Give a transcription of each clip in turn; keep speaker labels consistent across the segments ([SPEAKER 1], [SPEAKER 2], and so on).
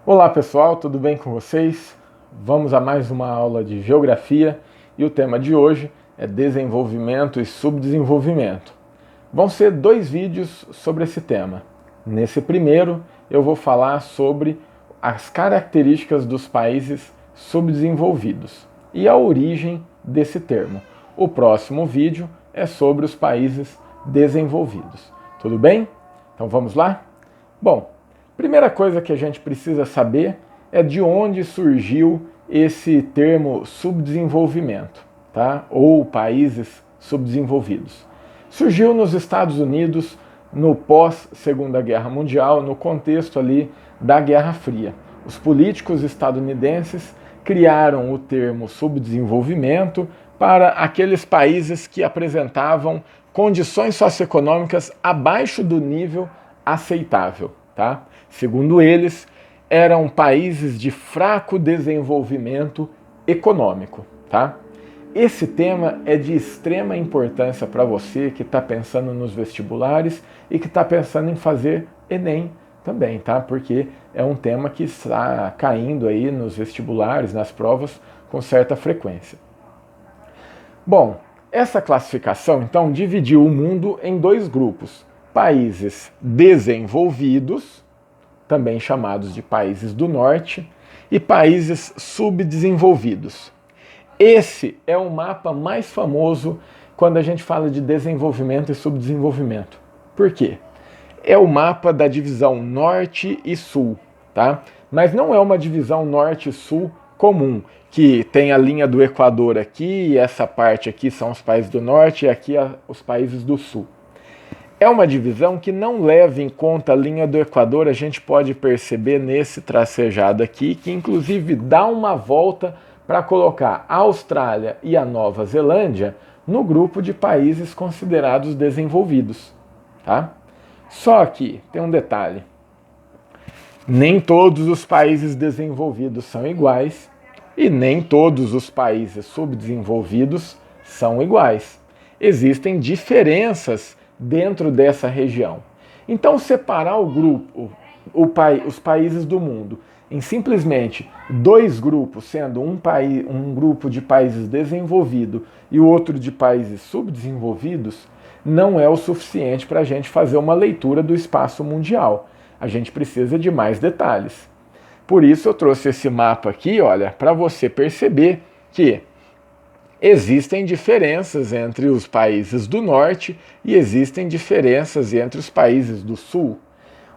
[SPEAKER 1] Olá pessoal, tudo bem com vocês? Vamos a mais uma aula de geografia e o tema de hoje é desenvolvimento e subdesenvolvimento. Vão ser dois vídeos sobre esse tema. Nesse primeiro eu vou falar sobre as características dos países subdesenvolvidos e a origem desse termo. O próximo vídeo é sobre os países desenvolvidos. Tudo bem? Então vamos lá? Bom, primeira coisa que a gente precisa saber é de onde surgiu esse termo subdesenvolvimento, tá? Ou países subdesenvolvidos. Surgiu nos Estados Unidos no pós-Segunda Guerra Mundial, no contexto ali da Guerra Fria. Os políticos estadunidenses criaram o termo subdesenvolvimento para aqueles países que apresentavam condições socioeconômicas abaixo do nível aceitável, tá? Segundo eles, eram países de fraco desenvolvimento econômico, tá? Esse tema é de extrema importância para você que está pensando nos vestibulares e que está pensando em fazer Enem também, tá? Porque é um tema que está caindo aí nos vestibulares, nas provas, com certa frequência. Bom, essa classificação, então, dividiu o mundo em dois grupos. Países desenvolvidos, também chamados de países do norte, e países subdesenvolvidos. Esse é o mapa mais famoso quando a gente fala de desenvolvimento e subdesenvolvimento. Por quê? É o mapa da divisão norte e sul, tá? Mas não é uma divisão norte e sul comum, que tem a linha do Equador aqui, e essa parte aqui são os países do norte e aqui os países do sul. É uma divisão que não leva em conta a linha do Equador, a gente pode perceber nesse tracejado aqui, que inclusive dá uma volta para colocar a Austrália e a Nova Zelândia no grupo de países considerados desenvolvidos, tá? Só que tem um detalhe: nem todos os países desenvolvidos são iguais e nem todos os países subdesenvolvidos são iguais. Existem diferenças dentro dessa região. Então, separar o grupo, os países do mundo, em simplesmente dois grupos, sendo um grupo de países desenvolvidos e o outro de países subdesenvolvidos, não é o suficiente para a gente fazer uma leitura do espaço mundial. A gente precisa de mais detalhes. Por isso eu trouxe esse mapa aqui, olha, para você perceber que existem diferenças entre os países do norte e existem diferenças entre os países do sul.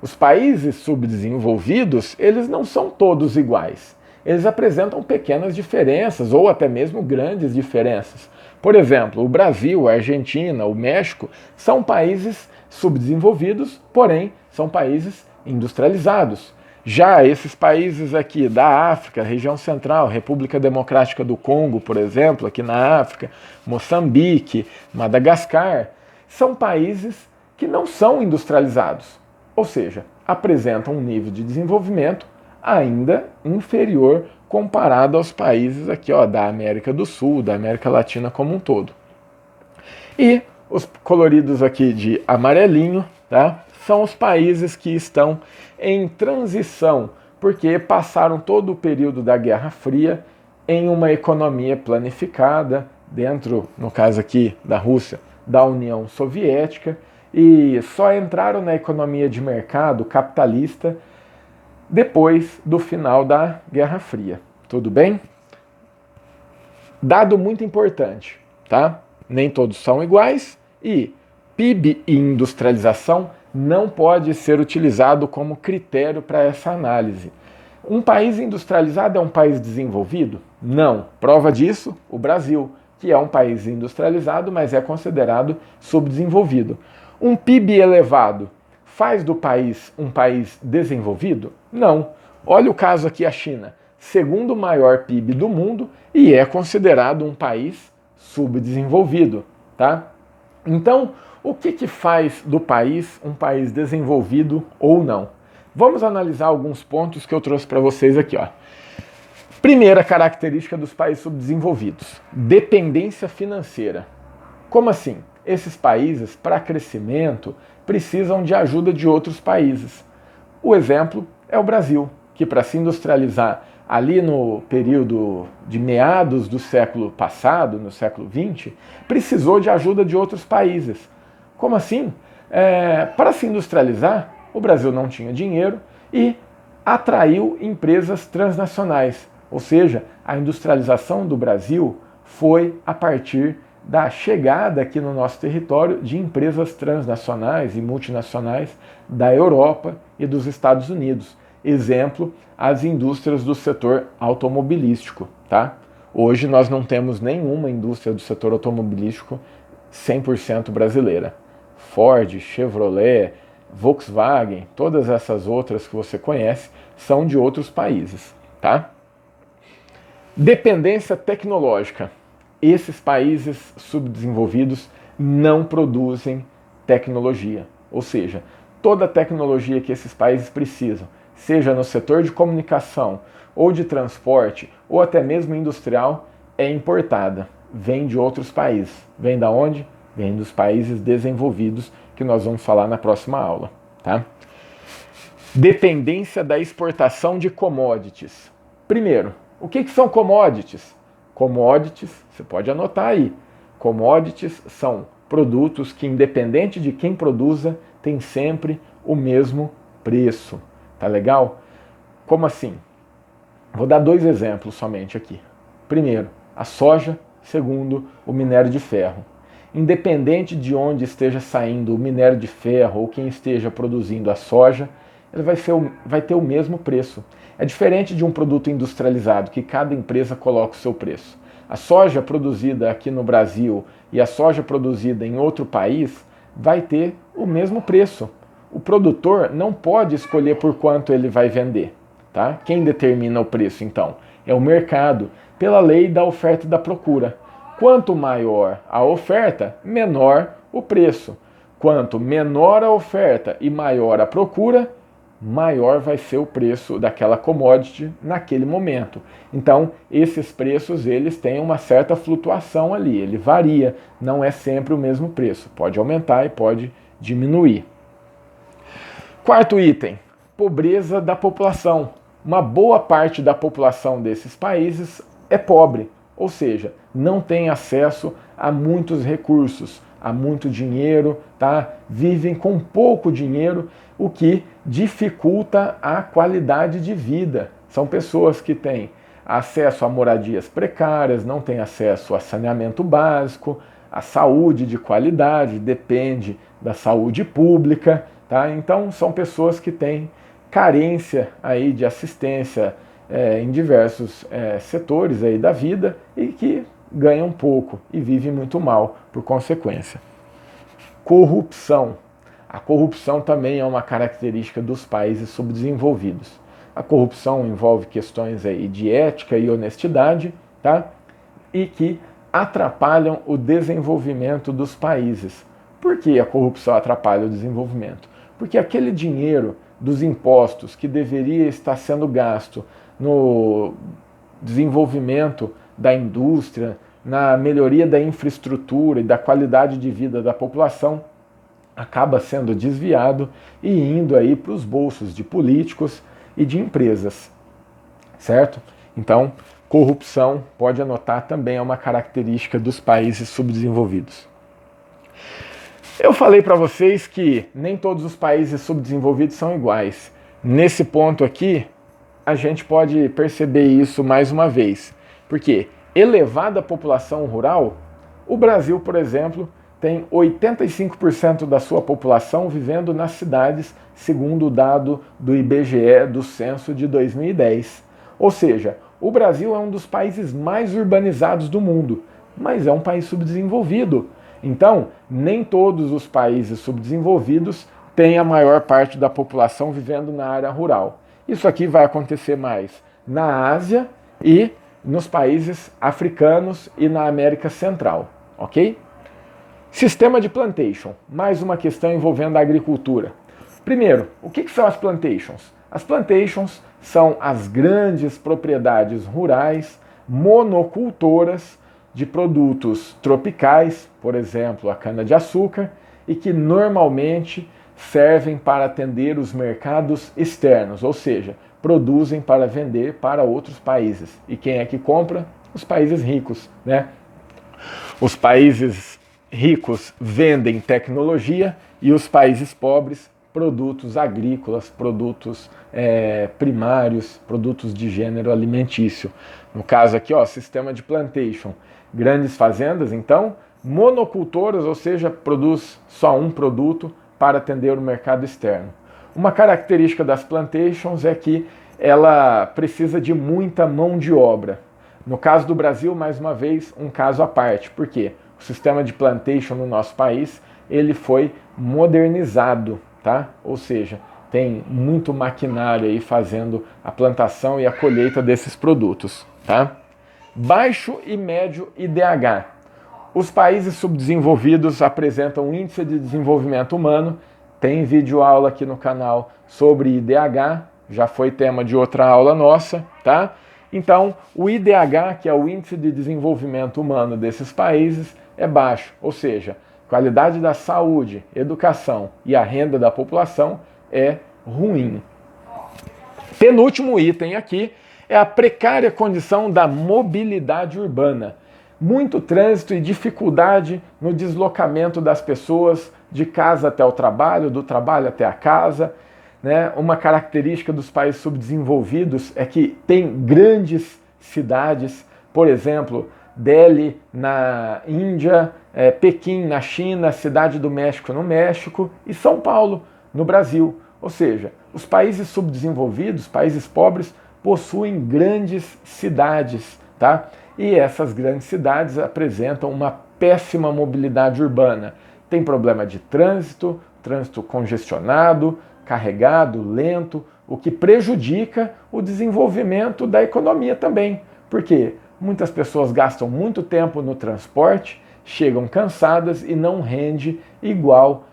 [SPEAKER 1] Os países subdesenvolvidos, eles não são todos iguais. Eles apresentam pequenas diferenças ou até mesmo grandes diferenças. Por exemplo, o Brasil, a Argentina, o México são países subdesenvolvidos, porém são países industrializados. Já esses países aqui da África, região central, República Democrática do Congo, por exemplo, aqui na África, Moçambique, Madagascar, são países que não são industrializados, ou seja, apresentam um nível de desenvolvimento ainda inferior comparado aos países aqui, ó, da América do Sul, da América Latina como um todo. E os coloridos aqui de amarelinho, tá? São os países que estão em transição, porque passaram todo o período da Guerra Fria em uma economia planificada, dentro, no caso aqui da Rússia, da União Soviética, e só entraram na economia de mercado capitalista depois do final da Guerra Fria. Tudo bem? Dado muito importante, tá? Nem todos são iguais e PIB e industrialização não pode ser utilizado como critério para essa análise. Um país industrializado é um país desenvolvido? Não. Prova disso, o Brasil, que é um país industrializado, mas é considerado subdesenvolvido. Um PIB elevado faz do país um país desenvolvido? Não. Olha o caso aqui, a China, segundo maior PIB do mundo e é considerado um país subdesenvolvido, tá? Então, o que faz do país um país desenvolvido ou não? Vamos analisar alguns pontos que eu trouxe para vocês aqui, ó. Primeira característica dos países subdesenvolvidos: dependência financeira. Como assim? Esses países, para crescimento, precisam de ajuda de outros países. O exemplo é o Brasil. que para se industrializar ali no período de meados do século passado, no século XX, precisou de ajuda de outros países. Como assim? Para se industrializar, o Brasil não tinha dinheiro e atraiu empresas transnacionais. Ou seja, a industrialização do Brasil foi a partir da chegada aqui no nosso território de empresas transnacionais e multinacionais da Europa e dos Estados Unidos. Exemplo, as indústrias do setor automobilístico. Tá? Hoje nós não temos nenhuma indústria do setor automobilístico 100% brasileira. Ford, Chevrolet, Volkswagen, todas essas outras que você conhece são de outros países. Tá? Dependência tecnológica. Esses países subdesenvolvidos não produzem tecnologia. Ou seja, toda a tecnologia que esses países precisam, seja no setor de comunicação, ou de transporte, ou até mesmo industrial, é importada. Vem de outros países. Vem da onde? Vem dos países desenvolvidos, que nós vamos falar na próxima aula. Tá? Dependência da exportação de commodities. Primeiro, o que são commodities? Commodities, você pode anotar aí. Commodities são produtos que, independente de quem produza, tem sempre o mesmo preço. Tá legal? Como assim? Vou dar 2 exemplos somente aqui. Primeiro, a soja. Segundo, o minério de ferro. Independente de onde esteja saindo o minério de ferro ou quem esteja produzindo a soja, ele vai ter o mesmo preço. É diferente de um produto industrializado, que cada empresa coloca o seu preço. A soja produzida aqui no Brasil e a soja produzida em outro país vai ter o mesmo preço. O produtor não pode escolher por quanto ele vai vender. Tá? Quem determina o preço, então? É o mercado, pela lei da oferta e da procura. Quanto maior a oferta, menor o preço. Quanto menor a oferta e maior a procura, maior vai ser o preço daquela commodity naquele momento. Então, esses preços eles têm uma certa flutuação ali, ele varia, não é sempre o mesmo preço. Pode aumentar e pode diminuir. Quarto item, pobreza da população. Uma boa parte da população desses países é pobre, ou seja, não tem acesso a muitos recursos, a muito dinheiro, tá? Vivem com pouco dinheiro, o que dificulta a qualidade de vida. São pessoas que têm acesso a moradias precárias, não têm acesso a saneamento básico, a saúde de qualidade, depende da saúde pública, tá? Então são pessoas que têm carência aí de assistência em diversos setores aí da vida e que ganham pouco e vivem muito mal por consequência. Corrupção. A corrupção também é uma característica dos países subdesenvolvidos. A corrupção envolve questões aí de ética e honestidade, tá? E que atrapalham o desenvolvimento dos países. Por que a corrupção atrapalha o desenvolvimento? Porque aquele dinheiro dos impostos que deveria estar sendo gasto no desenvolvimento da indústria, na melhoria da infraestrutura e da qualidade de vida da população, acaba sendo desviado e indo aí para os bolsos de políticos e de empresas, certo? Então, corrupção, pode anotar, também é uma característica dos países subdesenvolvidos. Eu falei para vocês que nem todos os países subdesenvolvidos são iguais. Nesse ponto aqui, a gente pode perceber isso mais uma vez. Porque elevada população rural, o Brasil, por exemplo, tem 85% da sua população vivendo nas cidades, segundo o dado do IBGE do censo de 2010. Ou seja, o Brasil é um dos países mais urbanizados do mundo, mas é um país subdesenvolvido. Então, nem todos os países subdesenvolvidos têm a maior parte da população vivendo na área rural. Isso aqui vai acontecer mais na Ásia e nos países africanos e na América Central, ok? Sistema de plantation, mais uma questão envolvendo a agricultura. Primeiro, o que são as plantations? As plantations são as grandes propriedades rurais monocultoras de produtos tropicais, por exemplo, a cana-de-açúcar, e que normalmente servem para atender os mercados externos, ou seja, produzem para vender para outros países. E quem é que compra? Os países ricos, né? Os países ricos vendem tecnologia e os países pobres produtos agrícolas, produtos primários, produtos de gênero alimentício. No caso aqui, ó, sistema de plantation. Grandes fazendas, então, monocultoras, ou seja, produz só um produto para atender o mercado externo. Uma característica das plantations é que ela precisa de muita mão de obra. No caso do Brasil, mais uma vez, um caso à parte. Por quê? O sistema de plantation no nosso país, ele foi modernizado, tá? Ou seja, tem muito maquinário aí fazendo a plantação e a colheita desses produtos, tá? Baixo e médio IDH. Os países subdesenvolvidos apresentam um índice de desenvolvimento humano. Tem vídeo aula aqui no canal sobre IDH, já foi tema de outra aula nossa, tá? Então, o IDH, que é o índice de desenvolvimento humano desses países, é baixo, ou seja, a qualidade da saúde, educação e a renda da população é ruim. Penúltimo item aqui é a precária condição da mobilidade urbana. Muito trânsito e dificuldade no deslocamento das pessoas de casa até o trabalho, do trabalho até a casa. Né? Uma característica dos países subdesenvolvidos é que tem grandes cidades, por exemplo, Delhi na Índia, Pequim na China, Cidade do México no México e São Paulo no Brasil. Ou seja, os países subdesenvolvidos, países pobres, possuem grandes cidades, tá? E essas grandes cidades apresentam uma péssima mobilidade urbana. Tem problema de trânsito, trânsito congestionado, carregado, lento, o que prejudica o desenvolvimento da economia também. Por quê? Muitas pessoas gastam muito tempo no transporte, chegam cansadas e não rende igual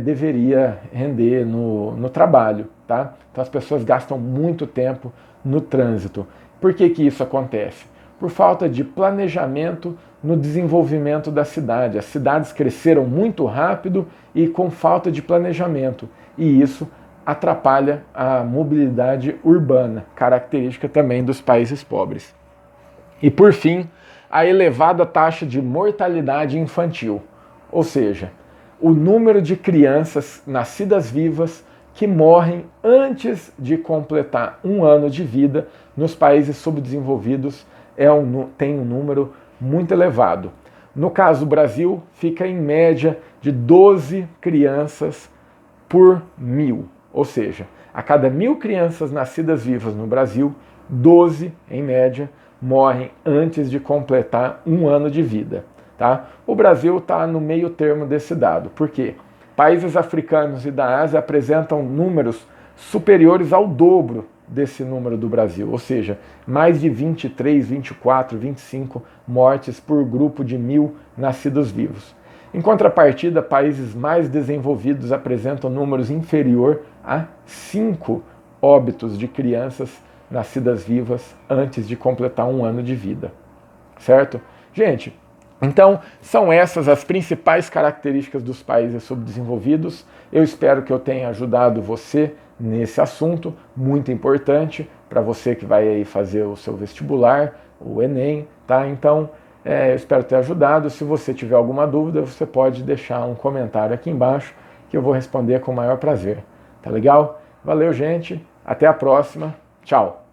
[SPEAKER 1] deveria render no trabalho. Tá? Então as pessoas gastam muito tempo no trânsito. Por que isso acontece? Por falta de planejamento no desenvolvimento da cidade. As cidades cresceram muito rápido e com falta de planejamento. E isso atrapalha a mobilidade urbana, característica também dos países pobres. E por fim, a elevada taxa de mortalidade infantil, ou seja, o número de crianças nascidas vivas que morrem antes de completar um ano de vida nos países subdesenvolvidos tem um número muito elevado. No caso do Brasil, fica em média de 12 crianças por 1.000. Ou seja, a cada 1.000 crianças nascidas vivas no Brasil, 12, em média, morrem antes de completar um ano de vida. Tá? O Brasil está no meio termo desse dado. Por quê? Países africanos e da Ásia apresentam números superiores ao dobro desse número do Brasil, ou seja, mais de 23, 24, 25 mortes por grupo de 1.000 nascidos vivos. Em contrapartida, países mais desenvolvidos apresentam números inferior a 5 óbitos de crianças nascidas vivas antes de completar um ano de vida. Certo? Gente, então são essas as principais características dos países subdesenvolvidos. Eu espero que eu tenha ajudado você nesse assunto, muito importante para você que vai aí fazer o seu vestibular, o Enem, tá? Então, eu espero ter ajudado. Se você tiver alguma dúvida, você pode deixar um comentário aqui embaixo que eu vou responder com o maior prazer. Tá legal? Valeu, gente. Até a próxima. Tchau.